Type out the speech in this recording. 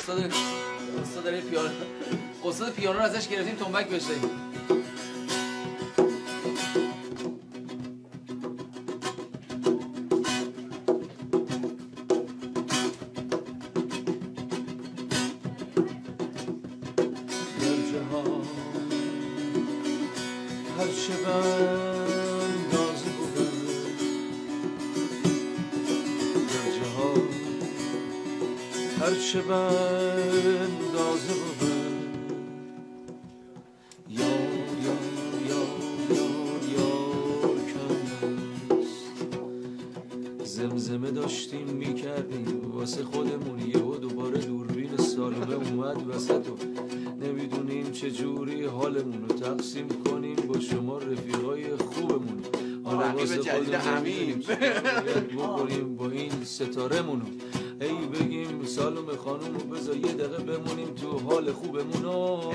استاد پیانو، استاد پیانو رو ازش گرفتیم تنبک بشه. هرچه بندازه بود یار زمزمه داشتیم میکردیم واسه خودمون، یهو دوباره دوربین سالمه اومد وسط و نمیدونیم چجوری حالمون رو تقسیم کنیم با شما رفیقای خوبمون. حالا واسه خودمون بکنیم با این ستارمونو، ای بگیم سالم خانومو بذار یه دقیقه بمونیم تو حال خوبمونو.